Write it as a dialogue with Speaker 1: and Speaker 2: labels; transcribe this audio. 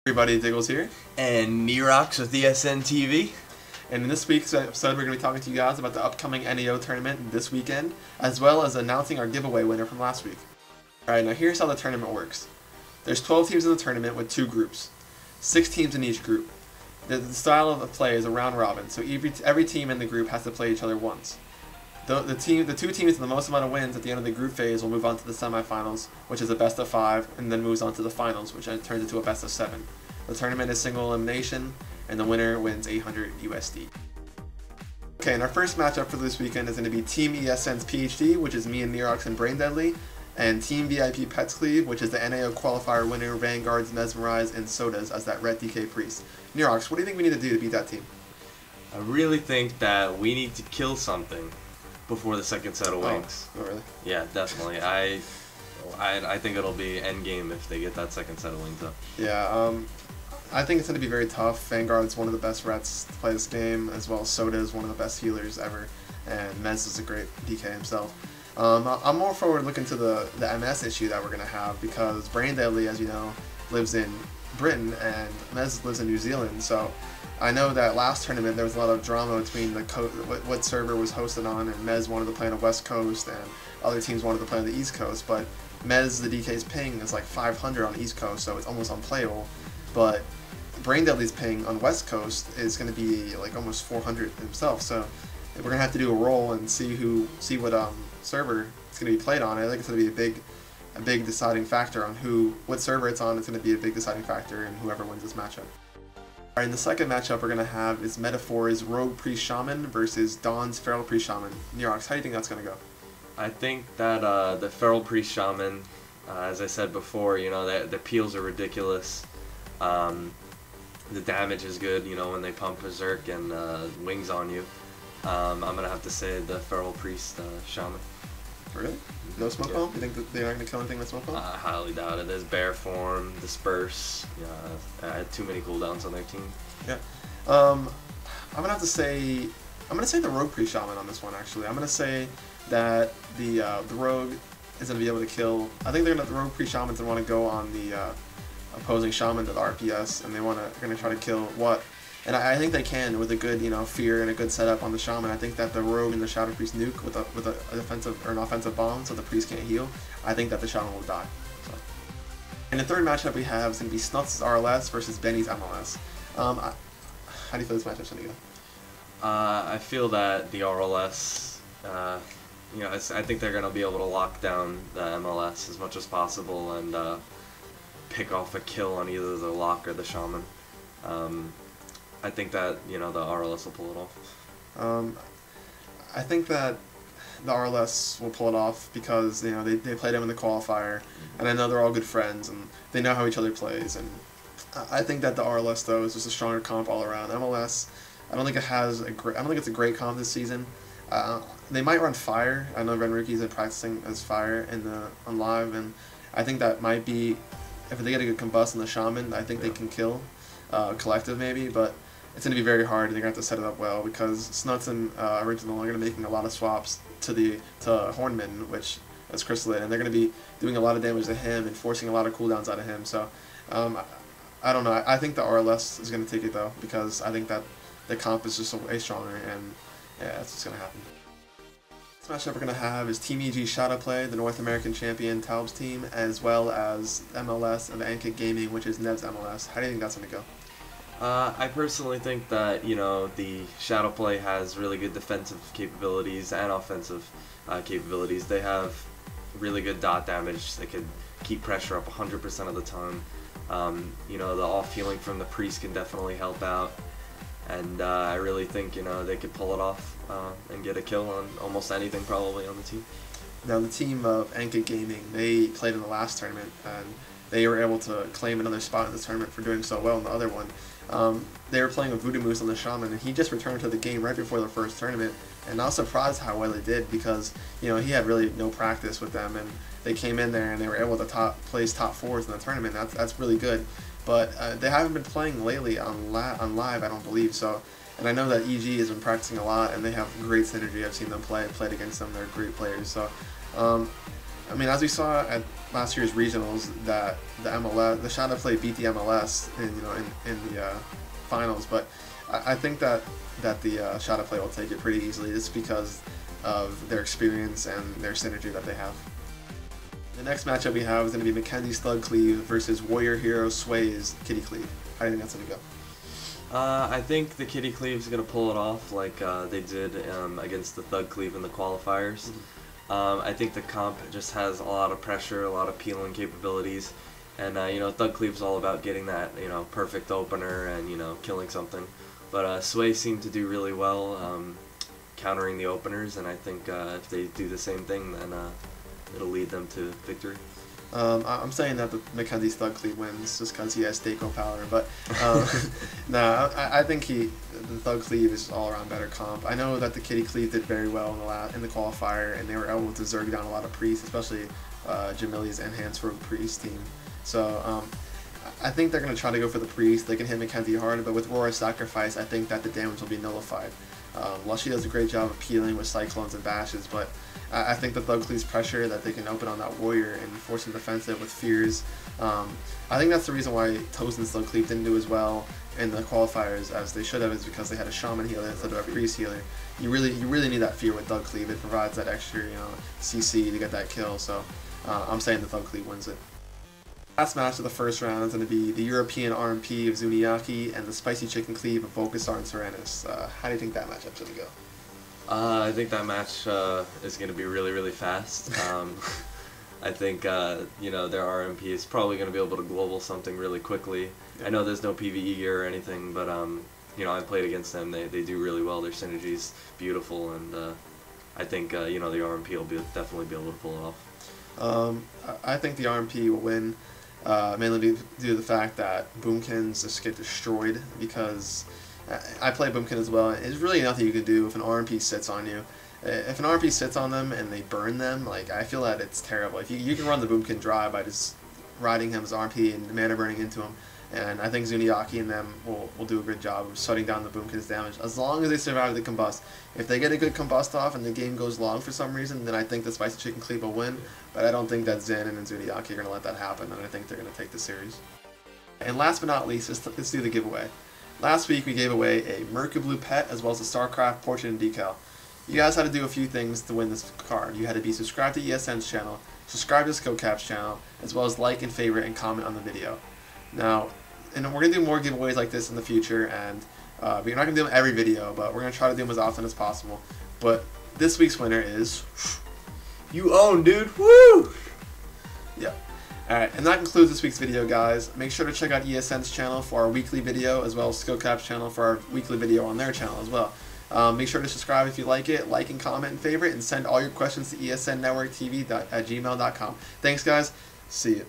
Speaker 1: Everybody, Diggles here,
Speaker 2: and Nerox with ESN TV.
Speaker 1: and in this week's episode we're going to be talking to you guys about the upcoming NAO tournament this weekend, as well as announcing our giveaway winner from last week. Alright, now here's how the tournament works. There's 12 teams in the tournament with 2 groups. 6 teams in each group. The style of the play is a round robin, so every team in the group has to play each other once. The 2 teams with the most amount of wins at the end of the group phase will move on to the semifinals, which is a best of 5, and then moves on to the finals, which turns into a best of 7. The tournament is single elimination, and the winner wins 800 USD. Okay, and our first matchup for this weekend is going to be Team ESN's PhD, which is me and Nerox and Brain Deadly, and Team VIP Pets Cleave, which is the NAO qualifier winner, Vanguards, Mesmerize, and Sodas as that red DK Priest. Nerox, what do you think we need to do to beat that team?
Speaker 2: I really think that we need to kill something before the second set of wings.
Speaker 1: Oh, really?
Speaker 2: Yeah, definitely. I think it'll be endgame if they get that second set of wings up.
Speaker 1: Yeah, I think it's going to be very tough. Vanguard's one of the best rets to play this game, as well as Soda is one of the best healers ever, and Mez is a great DK himself. I'm more forward looking to the MS issue that we're going to have, because Brain Deadly, as you know, lives in Britain, and Mez lives in New Zealand, so I know that last tournament there was a lot of drama between what server was hosted on, and Mez wanted to play on the West Coast, and other teams wanted to play on the East Coast, but Mez, the DK's ping is like 500 on the East Coast, so it's almost unplayable, but Brain Deadly's ping on West Coast is going to be like almost 400 himself, so we're going to have to do a roll and see what server it's going to be played on. I think it's going to be a big deciding factor on what server it's on. It's going to be a big deciding factor in whoever wins this matchup. Alright, and the second matchup we're going to have is Metaphor's Rogue Priest Shaman versus Dawn's Feral Priest Shaman. Nerox, how do you think that's going to go?
Speaker 2: I think that the Feral Priest Shaman, as I said before, you know, the peels are ridiculous. The damage is good, you know, when they pump Berserk and wings on you. I'm going to have to say the Feral Priest Shaman.
Speaker 1: Really? No smoke bomb? You think that they're not going to kill anything with smoke bomb?
Speaker 2: I highly doubt it. There's Bear Form, Disperse. Yeah, I had too many cooldowns on their team.
Speaker 1: Yeah. I'm going to have to say... I'm going to say the Rogue Priest Shaman on this one, actually. I'm going to say that the Rogue is going to be able to kill... I think the Rogue Priest Shaman's going to want to go on the opposing Shaman to the RPS, and they're going to try to kill what? And I think they can with a good, fear and a good setup on the Shaman. I think that the Rogue and the Shadow Priest nuke with a defensive or an offensive bomb, so the Priest can't heal. I think that the Shaman will die. So. And the third matchup we have is going to be Snuts' RLS versus Benny's MLS. How do you feel this matchup's going to go?
Speaker 2: I feel that the RLS, I think they're going to be able to lock down the MLS as much as possible and pick off a kill on either the Lock or the Shaman. I think that, the RLS will pull it off.
Speaker 1: I think that the RLS will pull it off because, they played him in the qualifier, and I know they're all good friends, and they know how each other plays, and I think that the RLS, though, is just a stronger comp all around. MLS, I don't think it's a great comp this season. They might run Fire. I know Renruki's been practicing as Fire on live, and I think that might be, if they get a good combust on the Shaman, I think they can kill Collective maybe, but it's going to be very hard, and they're going to have to set it up well, because Snuts and Original are going to be making a lot of swaps to Hornman, which is Crystalid, and they're going to be doing a lot of damage to him and forcing a lot of cooldowns out of him, so I don't know. I think the RLS is going to take it, though, because I think that the comp is just way stronger, and yeah, that's what's going to happen. Next matchup we're going to have is Team EG Shadowplay, the North American champion Taub's team, as well as MLS of ANKIT Gaming, which is Nev's MLS. How do you think that's going to go?
Speaker 2: I personally think that, the Shadowplay has really good defensive capabilities and offensive capabilities. They have really good dot damage. They could keep pressure up 100% of the time. The off-healing from the Priest can definitely help out. And I really think, they could pull it off and get a kill on almost anything probably on the team.
Speaker 1: Now, the team of ANKIT Gaming, they played in the last tournament, and they were able to claim another spot in this tournament for doing so well in the other one. They were playing a Voodoo Moose on the Shaman, and he just returned to the game right before the first tournament, and I was surprised how well he did, because he had really no practice with them, and they came in there and they were able to place top 4s in the tournament. That's really good, but they haven't been playing lately on live, I don't believe so. And I know that EG has been practicing a lot, and they have great synergy. I've seen them played against them. They're great players. So I mean, as we saw at last year's regionals, that the Shadow Play beat the MLS in the finals, but I think that the Shadow Play will take it pretty easily just because of their experience and their synergy that they have. The next matchup we have is going to be Mackenzie's Thug Cleave versus Warrior Hero Sway's Kitty Cleave. How do you think that's going to go?
Speaker 2: I think the Kitty Cleave's going to pull it off like they did against the Thug Cleave in the qualifiers. I think the comp just has a lot of pressure, a lot of peeling capabilities, and Thug Cleave's all about getting that perfect opener and killing something. But Sway seemed to do really well countering the openers, and I think if they do the same thing, then it'll lead them to victory.
Speaker 1: I'm saying that the Mackenzie's Thug Cleave wins just because he has Daco power, but no, I think the Thug Cleave is all around better comp. I know that the Kitty Cleave did very well in the qualifier, and they were able to zerg down a lot of priests, especially Jamilia's Enhanced Rogue Priest team. So I think they're going to try to go for the priest. They can hit Mackenzie hard, but with Rora's Sacrifice, I think that the damage will be nullified. Lushy does a great job of peeling with Cyclones and Bashes, but I think the Thug Cleave's pressure that they can open on that Warrior and force him defensive with Fears. I think that's the reason why Tozen's Thug Cleave didn't do as well in the qualifiers as they should have, is because they had a Shaman healer instead of a Priest healer. You really need that Fear with Thug Cleave. It provides that extra CC to get that kill. So I'm saying the Thug Cleave wins it. Last match of the first round is going to be the European RMP of Zuniaki and the Spicy Chicken Cleave of Volkastar and Tyrannus. How do you think that matchup's going to go?
Speaker 2: I think that match is going to be really fast. I think their RMP is probably going to be able to global something really quickly. Yeah. I know there's no PvE gear or anything, but I played against them. They do really well. Their synergy's beautiful, and I think the RMP will definitely be able to pull it off.
Speaker 1: I think the RMP will win. Mainly due to the fact that Boomkins just get destroyed, because I play Boomkin as well, and there's really nothing you can do if an RMP sits on you. If an RMP sits on them and they burn them, I feel that it's terrible. If you can run the Boomkin dry by just riding him as RMP and mana burning into him, and I think Zuniaki and them will do a good job of shutting down the Boomkin's damage, as long as they survive the combust. If they get a good combust off and the game goes long for some reason, then I think the Spicy Chicken Cleave will win, but I don't think that Zen and Zuniaki are going to let that happen, and I think they're going to take the series. And last but not least, let's do the giveaway. Last week we gave away a Mercublue pet as well as a StarCraft portrait and decal. You guys had to do a few things to win this card. You had to be subscribed to ESN's channel, subscribe to SkillCap's channel, as well as like and favorite and comment on the video. Now, and we're going to do more giveaways like this in the future, and we're not going to do them every video, but we're going to try to do them as often as possible. But this week's winner is...
Speaker 2: You own, dude! Woo!
Speaker 1: Yeah. Alright, and that concludes this week's video, guys. Make sure to check out ESN's channel for our weekly video, as well as SkillCap's channel for our weekly video on their channel as well. Make sure to subscribe if you like it, like and comment and favorite, and send all your questions to esnnetworktv@gmail.com. Thanks, guys. See you.